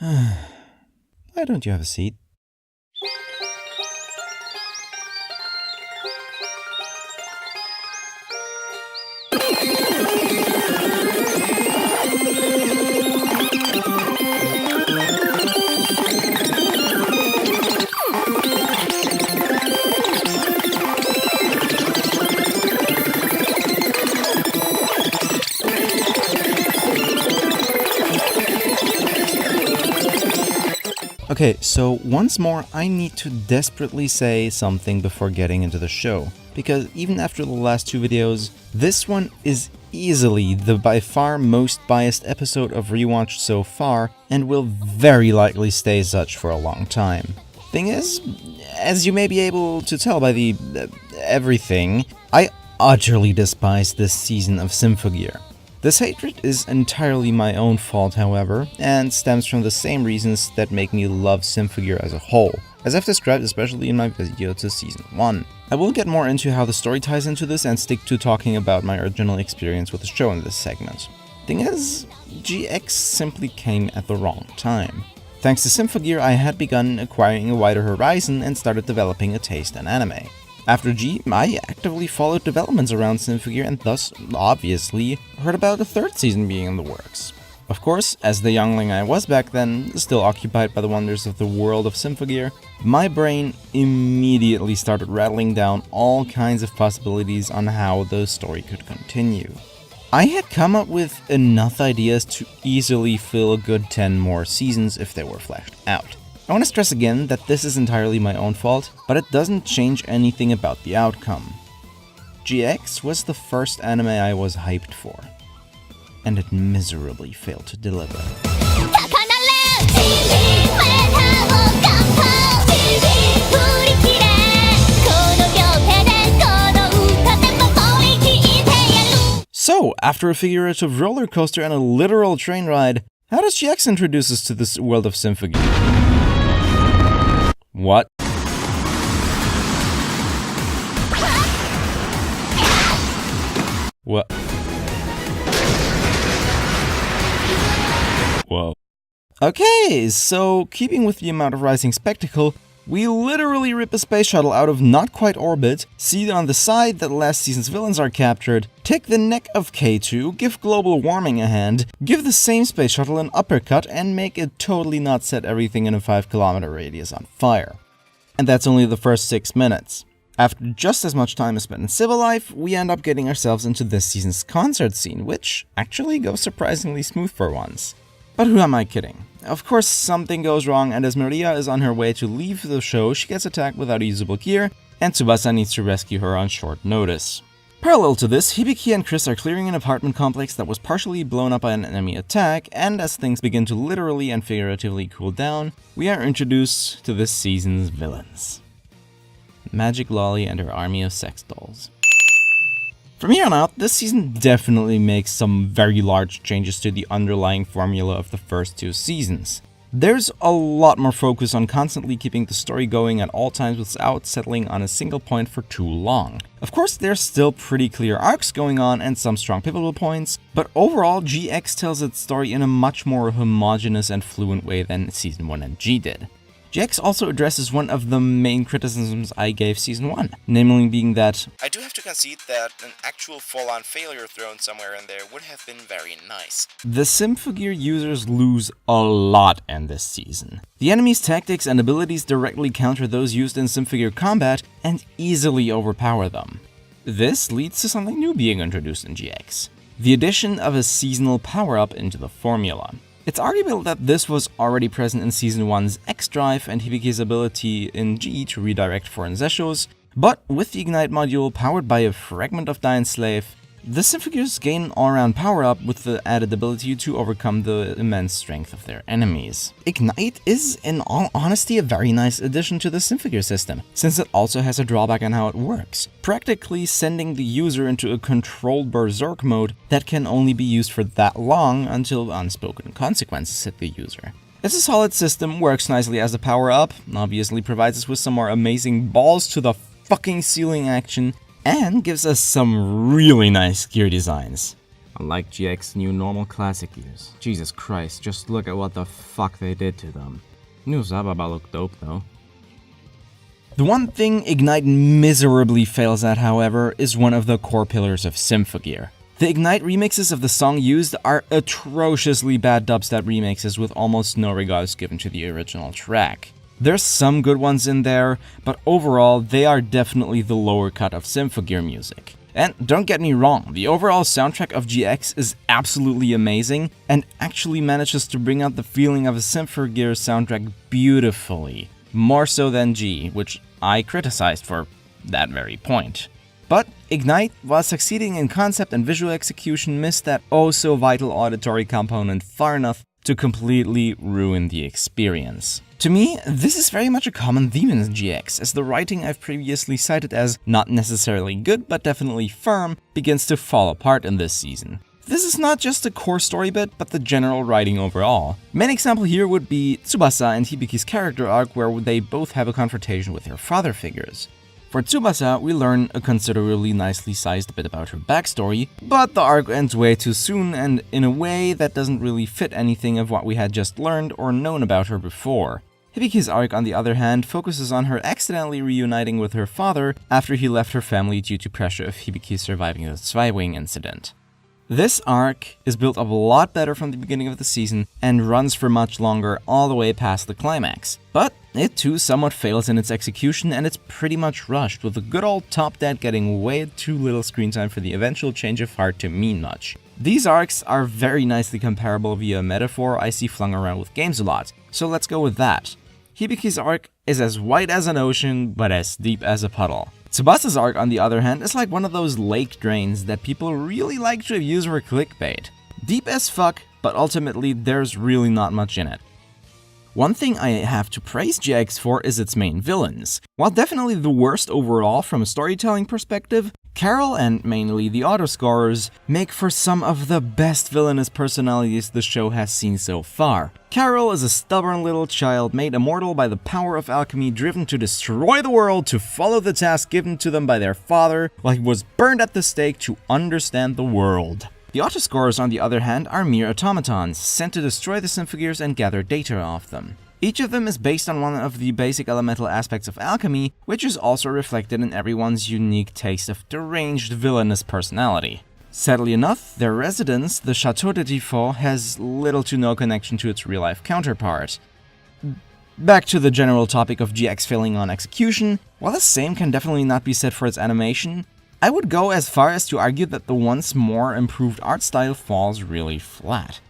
Why don't you have a seat? Okay, so once more, I need to desperately say something before getting into the show, because even after the last two videos, this one is easily the by far most biased episode of Rewatch so far, and will very likely stay such for a long time. Thing is, as you may be able to tell by the everything, I utterly despise this season of Symphogear. This hatred is entirely my own fault, however, and stems from the same reasons that make me love Symphogear as a whole, as I've described especially in my video to Season 1. I will get more into how the story ties into this and stick to talking about my original experience with the show in this segment. Thing is, GX simply came at the wrong time. Thanks to Symphogear, I had begun acquiring a wider horizon and started developing a taste in anime. After G, I actively followed developments around Symphogear and thus, obviously, heard about a third season being in the works. Of course, as the youngling I was back then, still occupied by the wonders of the world of Symphogear, my brain immediately started rattling down all kinds of possibilities on how the story could continue. I had come up with enough ideas to easily fill a good 10 more seasons if they were fleshed out. I want to stress again that this is entirely my own fault, but it doesn't change anything about the outcome. GX was the first anime I was hyped for, and it miserably failed to deliver. So, after a figurative roller coaster and a literal train ride, how does GX introduce us to this world of Symphogear? What? What? Whoa. Okay, so keeping with the amount of rising spectacle, we literally rip a space shuttle out of not quite orbit, see on the side that last season's villains are captured, take the neck of K2, give global warming a hand, give the same space shuttle an uppercut, and make it totally not set everything in a 5-kilometer radius on fire. And that's only the first 6 minutes. After just as much time is spent in civil life, we end up getting ourselves into this season's concert scene, which actually goes surprisingly smooth for once. But who am I kidding? Of course, something goes wrong, and as Maria is on her way to leave the show, she gets attacked without usable gear, and Tsubasa needs to rescue her on short notice. Parallel to this, Hibiki and Chris are clearing an apartment complex that was partially blown up by an enemy attack, and as things begin to literally and figuratively cool down, we are introduced to this season's villains. Magic Lolly and her army of sex dolls. From here on out, this season definitely makes some very large changes to the underlying formula of the first two seasons. There's a lot more focus on constantly keeping the story going at all times without settling on a single point for too long. Of course, there's still pretty clear arcs going on and some strong pivotal points, but overall GX tells its story in a much more homogeneous and fluent way than Season 1 and G did. GX also addresses one of the main criticisms I gave Season 1, namely being that I do have to concede that an actual full-on failure thrown somewhere in there would have been very nice. The Symphogear users lose a lot in this season. The enemy's tactics and abilities directly counter those used in Symphogear combat and easily overpower them. This leads to something new being introduced in GX, the addition of a seasonal power-up into the formula. It's arguable that this was already present in Season 1's X-Drive and Hibiki's ability in G to redirect foreign Zeshous, but with the Ignite module powered by a fragment of Dian Slave, the Symphogears gain an all-around power-up with the added ability to overcome the immense strength of their enemies. Ignite is, in all honesty, a very nice addition to the Symphogear system, since it also has a drawback on how it works, practically sending the user into a controlled berserk mode that can only be used for that long until unspoken consequences hit the user. It's a solid system, works nicely as a power-up, obviously provides us with some more amazing balls to the fucking ceiling action, and gives us some really nice gear designs. Unlike GX new normal classic gears. Jesus Christ, just look at what the fuck they did to them. New Zababa looked dope though. The one thing Ignite miserably fails at, however, is one of the core pillars of Symphogear. The Ignite remixes of the song used are atrociously bad dubstep remixes with almost no regards given to the original track. There's some good ones in there, but overall they are definitely the lower cut of Symphogear music. And don't get me wrong, the overall soundtrack of GX is absolutely amazing and actually manages to bring out the feeling of a Symphogear soundtrack beautifully. More so than G, which I criticized for that very point. But Ignite, while succeeding in concept and visual execution, missed that oh so vital auditory component far enough to completely ruin the experience. To me, this is very much a common theme in GX, as the writing I've previously cited as not necessarily good but definitely firm begins to fall apart in this season. This is not just the core story bit, but the general writing overall. Main example here would be Tsubasa and Hibiki's character arc, where they both have a confrontation with their father figures. For Tsubasa, we learn a considerably nicely sized bit about her backstory, but the arc ends way too soon and in a way that doesn't really fit anything of what we had just learned or known about her before. Hibiki's arc, on the other hand, focuses on her accidentally reuniting with her father after he left her family due to pressure of Hibiki surviving the Zweiwing incident. This arc is built up a lot better from the beginning of the season and runs for much longer all the way past the climax. But it too somewhat fails in its execution and it's pretty much rushed, with the good old top dad getting way too little screen time for the eventual change of heart to mean much. These arcs are very nicely comparable via a metaphor I see flung around with games a lot, so let's go with that. Hibiki's arc is as wide as an ocean, but as deep as a puddle. Tsubasa's arc, on the other hand, is like one of those lake drains that people really like to use for clickbait. Deep as fuck, but ultimately there's really not much in it. One thing I have to praise GX for is its main villains. While definitely the worst overall from a storytelling perspective, Carol and mainly the autoscorers make for some of the best villainous personalities the show has seen so far. Carol is a stubborn little child made immortal by the power of alchemy, driven to destroy the world to follow the task given to them by their father, while he was burned at the stake to understand the world. The autoscorers, on the other hand, are mere automatons, sent to destroy the Symphogears and gather data off them. Each of them is based on one of the basic elemental aspects of alchemy, which is also reflected in everyone's unique taste of deranged villainous personality. Sadly enough, their residence, the Chateau de Tifo, has little to no connection to its real-life counterpart. Back to the general topic of GX failing on execution, while the same can definitely not be said for its animation, I would go as far as to argue that the once more improved art style falls really flat.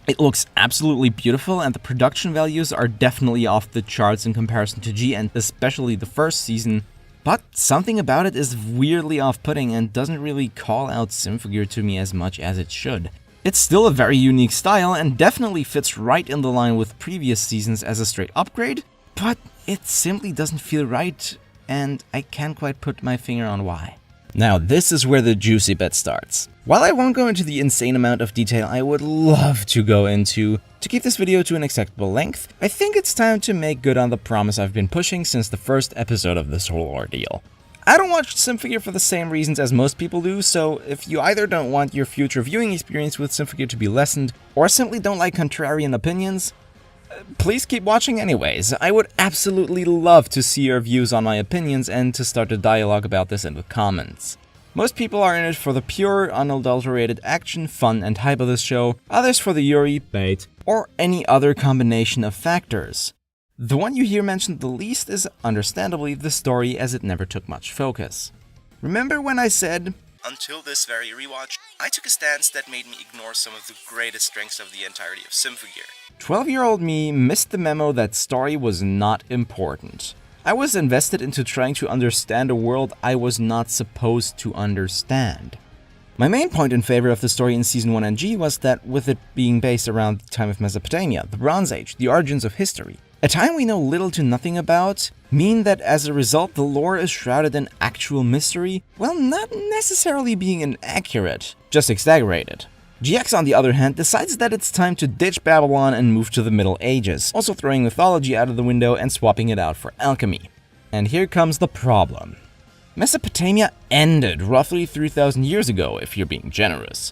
It looks absolutely beautiful and the production values are definitely off the charts in comparison to G and especially the first season, but something about it is weirdly off-putting and doesn't really call out Symphogear to me as much as it should. It's still a very unique style and definitely fits right in the line with previous seasons as a straight upgrade, but it simply doesn't feel right and I can't quite put my finger on why. Now this is where the juicy bit starts. While I won't go into the insane amount of detail I would love to go into, to keep this video to an acceptable length, I think it's time to make good on the promise I've been pushing since the first episode of this whole ordeal. I don't watch Symphogear for the same reasons as most people do, so if you either don't want your future viewing experience with Symphogear to be lessened, or simply don't like contrarian opinions, please keep watching anyways. I would absolutely love to see your views on my opinions and to start a dialogue about this in the comments. Most people are in it for the pure, unadulterated action, fun, and hype of this show, others for the Yuri, bait, or any other combination of factors. The one you hear mentioned the least is, understandably, the story, as it never took much focus. Remember when I said, until this very rewatch, I took a stance that made me ignore some of the greatest strengths of the entirety of Symphogear. 12-year-old me missed the memo that story was not important. I was invested into trying to understand a world I was not supposed to understand. My main point in favor of the story in Season 1 and G was that, with it being based around the time of Mesopotamia, the Bronze Age, the origins of history, a time we know little to nothing about, mean that as a result the lore is shrouded in actual mystery, while not necessarily being inaccurate, just exaggerated. GX, on the other hand, decides that it's time to ditch Babylon and move to the Middle Ages, also throwing mythology out of the window and swapping it out for alchemy. And here comes the problem. Mesopotamia ended roughly 3,000 years ago, if you're being generous.